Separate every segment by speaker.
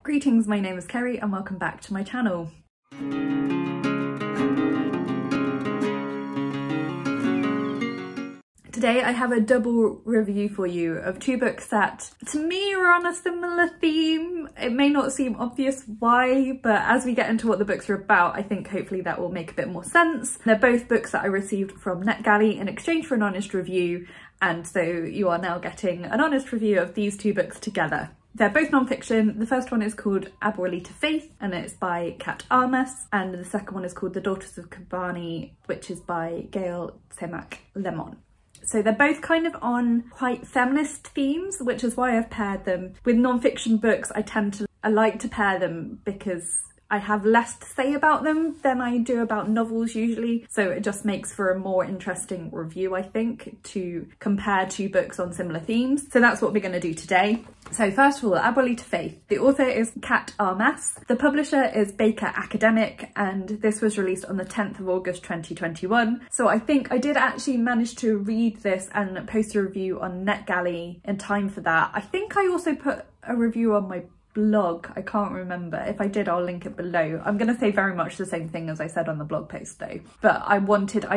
Speaker 1: Greetings, my name is Kerry and welcome back to my channel. Today I have a double review for you of two books that to me are on a similar theme. It may not seem obvious why, but as we get into what the books are about, I think hopefully that will make a bit more sense. They're both books that I received from NetGalley in exchange for an honest review, and so you are now getting an honest review of these two books together. They're both non-fiction. The first one is called Abuelita Faith and it's by Kat Armas, and the second one is called The Daughters of Kobani, which is by Gail Semak Lemon. So they're both kind of on quite feminist themes, which is why I've paired them. With non-fiction books, I like to pair them because I have less to say about them than I do about novels usually. So it just makes for a more interesting review, I think, to compare two books on similar themes. So that's what we're going to do today. So first of all, Abuelita Faith. The author is Kat Armas. The publisher is Baker Academic, and this was released on the 10th of August 2021. So I think I did actually manage to read this and post a review on NetGalley in time for that. I think I also put a review on my blog. I can't remember. If I did, I'll link it below. I'm going to say very much the same thing as I said on the blog post though. But I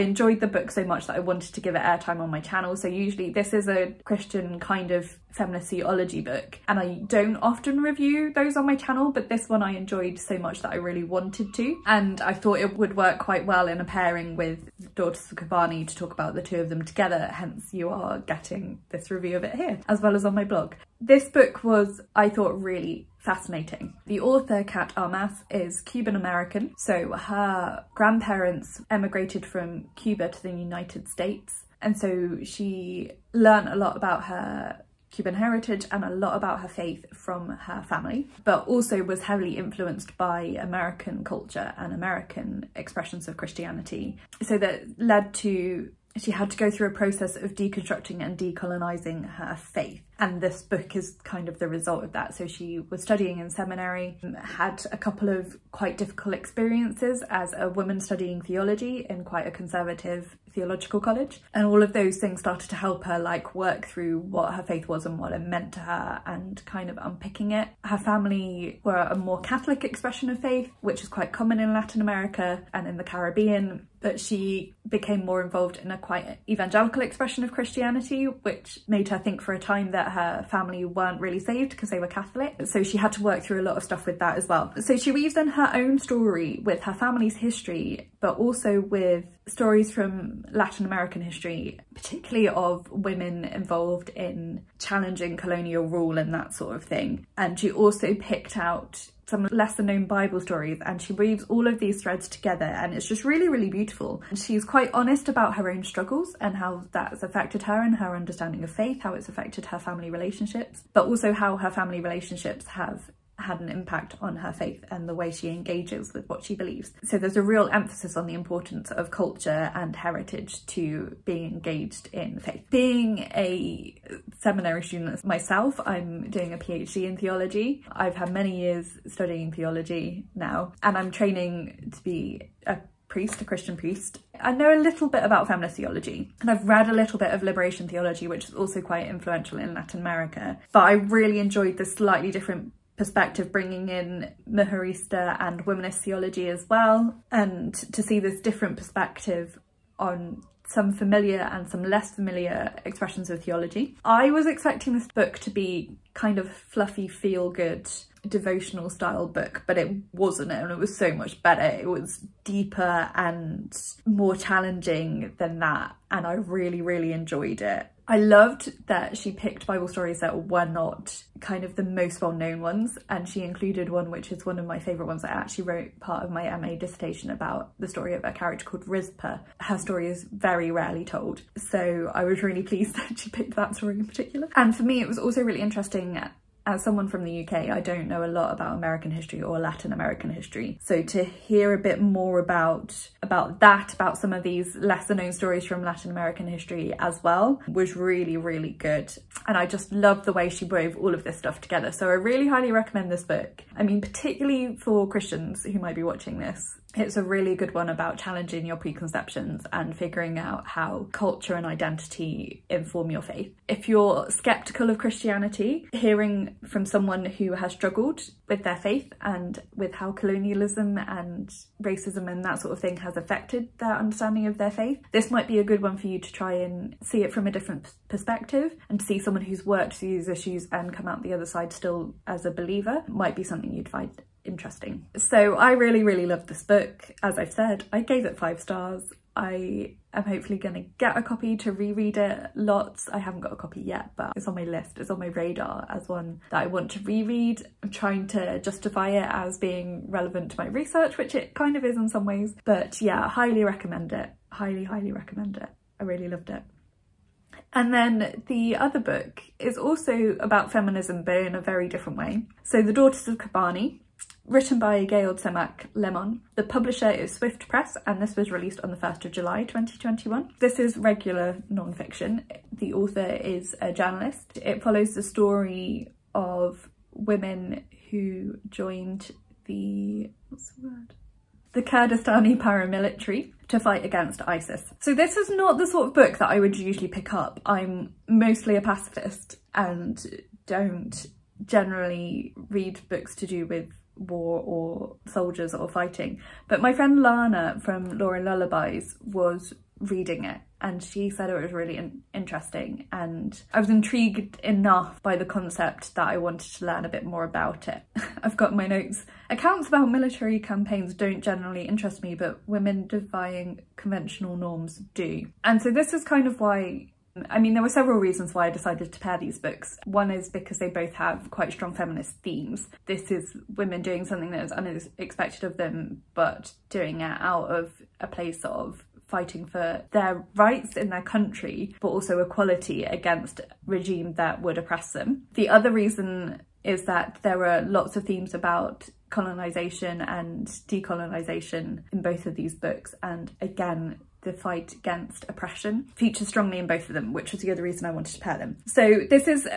Speaker 1: enjoyed the book so much that I wanted to give it airtime on my channel. So usually this is a Christian kind of feminist theology book, and I don't often review those on my channel, but this one I enjoyed so much that I really wanted to, and I thought it would work quite well in a pairing with Daughters of Kobani to talk about the two of them together, hence you are getting this review of it here, as well as on my blog. This book was, I thought, really fascinating. The author, Kat Armas, is Cuban American, so her grandparents emigrated from Cuba to the United States, and so she learned a lot about her Cuban heritage and a lot about her faith from her family, but also was heavily influenced by American culture and American expressions of Christianity. So that led to she had to go through a process of deconstructing and decolonizing her faith. And this book is kind of the result of that. So she was studying in seminary, had a couple of quite difficult experiences as a woman studying theology in quite a conservative theological college. And all of those things started to help her like work through what her faith was and what it meant to her and kind of unpicking it. Her family were a more Catholic expression of faith, which is quite common in Latin America and in the Caribbean, but she became more involved in a quite evangelical expression of Christianity, which made her think for a time that her family weren't really saved because they were Catholic. So she had to work through a lot of stuff with that as well. So she weaves in her own story with her family's history, but also with stories from Latin American history, particularly of women involved in challenging colonial rule and that sort of thing. And she also picked out some lesser known Bible stories, and she weaves all of these threads together, and it's just really, really beautiful. And she's quite honest about her own struggles and how that's affected her and her understanding of faith, how it's affected her family relationships, but also how her family relationships have had an impact on her faith and the way she engages with what she believes. So there's a real emphasis on the importance of culture and heritage to being engaged in faith. Being a seminary student myself, I'm doing a PhD in theology. I've had many years studying theology now, and I'm training to be a Christian priest. I know a little bit about feminist theology, and I've read a little bit of liberation theology, which is also quite influential in Latin America, but I really enjoyed the slightly different perspective, bringing in Mujerista and womanist theology as well, and to see this different perspective on some familiar and some less familiar expressions of theology. I was expecting this book to be kind of fluffy, feel-good, devotional style book, but it wasn't, and it was so much better. It was deeper and more challenging than that, and I really, really enjoyed it. I loved that she picked Bible stories that were not kind of the most well-known ones, and she included one which is one of my favourite ones. I actually wrote part of my MA dissertation about the story of a character called Rizpah. Her story is very rarely told, so I was really pleased that she picked that story in particular. And for me it was also really interesting. As someone from the UK, I don't know a lot about American history or Latin American history. So to hear a bit more about some of these lesser known stories from Latin American history as well was really, really good. And I just loved the way she wove all of this stuff together. So I really highly recommend this book. I mean, particularly for Christians who might be watching this, It's a really good one about challenging your preconceptions and figuring out how culture and identity inform your faith. If you're skeptical of Christianity, hearing from someone who has struggled with their faith and with how colonialism and racism and that sort of thing has affected their understanding of their faith, this might be a good one for you to try and see it from a different perspective, and to see someone who's worked through these issues and come out the other side still as a believer might be something you'd find interesting. So I really loved this book. As I've said, I gave it 5 stars. I am hopefully going to get a copy to reread it lots. I haven't got a copy yet, but it's on my list, it's on my radar as one that I want to reread. I'm trying to justify it as being relevant to my research, which it kind of is in some ways, but yeah, highly recommend it. Highly recommend it. I really loved it. And then the other book is also about feminism, but in a very different way. So The Daughters of Kobani, written by Gail Semak Lemon. The publisher is Swift Press, and this was released on the 1st of July 2021. This is regular non-fiction. The author is a journalist. It follows the story of women who joined the Kurdistani paramilitary to fight against ISIS. So this is not the sort of book that I would usually pick up. I'm mostly a pacifist and don't generally read books to do with war or soldiers or fighting, but my friend Lana from Laura Lullabies was reading it and she said it was really interesting, and I was intrigued enough by the concept that I wanted to learn a bit more about it. I've got my notes. Accounts about military campaigns don't generally interest me, but women defying conventional norms do. And so this is kind of why, I mean, there were several reasons why I decided to pair these books. One is because they both have quite strong feminist themes. This is women doing something that is unexpected of them, but doing it out of a place of fighting for their rights in their country, but also equality against a regime that would oppress them. The other reason is that there are lots of themes about colonisation and decolonisation in both of these books, and again, the fight against oppression features strongly in both of them, which was the other reason I wanted to pair them. So this is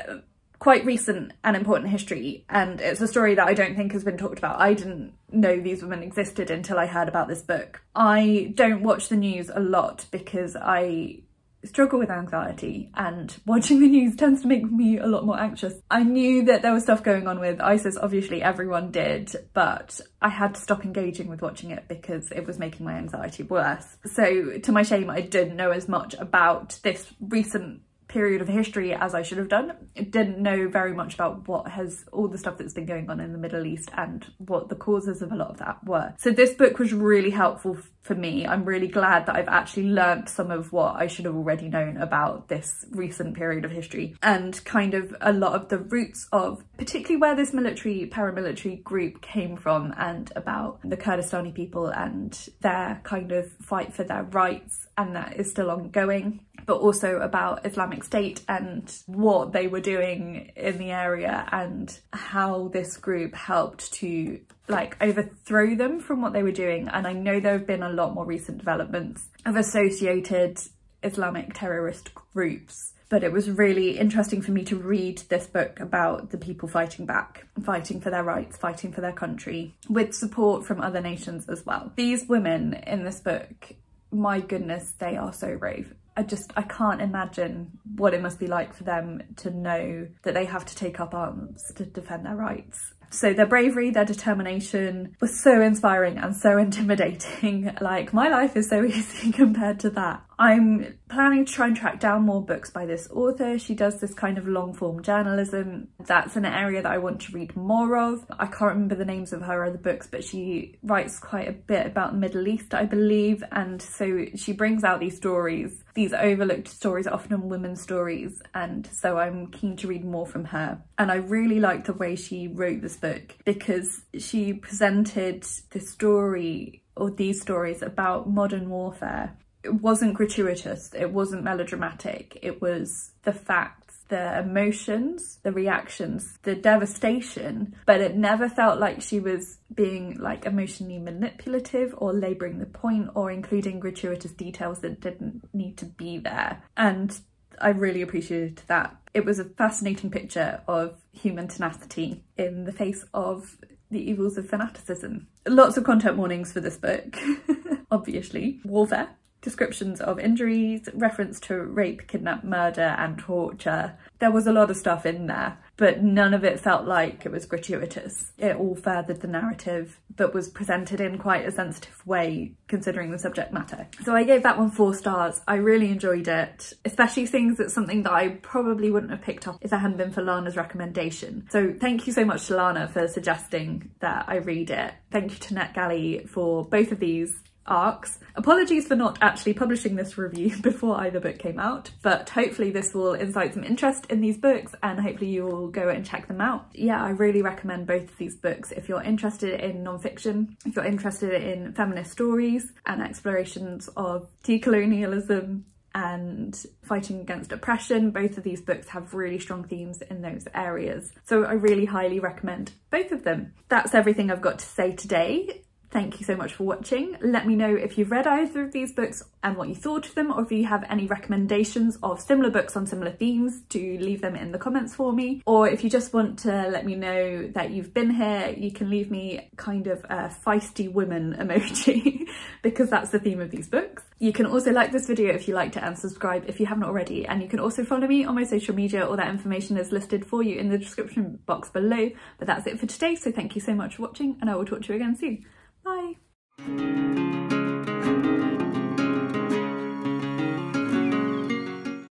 Speaker 1: quite recent and important history, and it's a story that I don't think has been talked about. I didn't know these women existed until I heard about this book. I don't watch the news a lot because I struggle with anxiety, and watching the news tends to make me a lot more anxious. I knew that there was stuff going on with ISIS, obviously everyone did, but I had to stop engaging with watching it because it was making my anxiety worse. So to my shame, I didn't know as much about this recent period of history as I should have done. I didn't know very much about all the stuff that's been going on in the Middle East and what the causes of a lot of that were. So this book was really helpful for me. I'm really glad that I've actually learnt some of what I should have already known about this recent period of history, and kind of a lot of the roots of particularly where this paramilitary group came from, and about the Kurdistani people and their kind of fight for their rights, and that is still ongoing, but also about Islamic State and what they were doing in the area and how this group helped to overthrow them from what they were doing. And I know there have been a lot more recent developments of associated Islamic terrorist groups, but it was really interesting for me to read this book about the people fighting back, fighting for their rights, fighting for their country, with support from other nations as well. These women in this book, my goodness, they are so brave. I can't imagine what it must be like for them to know that they have to take up arms to defend their rights. So their bravery, their determination was so inspiring and so intimidating. Like, my life is so easy compared to that. I'm planning to try and track down more books by this author. She does this kind of long form journalism. That's an area that I want to read more of. I can't remember the names of her other books, but she writes quite a bit about the Middle East, I believe. And so she brings out these stories, these overlooked stories, often women's stories. And so I'm keen to read more from her. And I really like the way she wrote this book, because she presented the story, or these stories, about modern warfare. It wasn't gratuitous, it wasn't melodramatic, it was the facts, the emotions, the reactions, the devastation, but it never felt like she was being emotionally manipulative or labouring the point or including gratuitous details that didn't need to be there. And I really appreciated that. It was a fascinating picture of human tenacity in the face of the evils of fanaticism. Lots of content warnings for this book, obviously. Warfare, descriptions of injuries, reference to rape, kidnap, murder and torture. There was a lot of stuff in there, but none of it felt like it was gratuitous. It all furthered the narrative, but was presented in quite a sensitive way considering the subject matter. So I gave that one 4 stars. I really enjoyed it, especially seeing that something that I probably wouldn't have picked up if it hadn't been for Lana's recommendation. So thank you so much to Lana for suggesting that I read it. Thank you to NetGalley for both of these arcs. Apologies for not actually publishing this review before either book came out, but hopefully this will incite some interest in these books and hopefully you will go and check them out. Yeah, I really recommend both of these books if you're interested in non-fiction, if you're interested in feminist stories and explorations of decolonialism and fighting against oppression. Both of these books have really strong themes in those areas. So I really highly recommend both of them. That's everything I've got to say today. Thank you so much for watching. Let me know if you've read either of these books and what you thought of them, or if you have any recommendations of similar books on similar themes, do leave them in the comments for me. Or if you just want to let me know that you've been here, you can leave me kind of a feisty woman emoji because that's the theme of these books. You can also like this video if you liked it and subscribe if you haven't already. And you can also follow me on my social media. All that information is listed for you in the description box below. But that's it for today. So thank you so much for watching and I will talk to you again soon. Bye.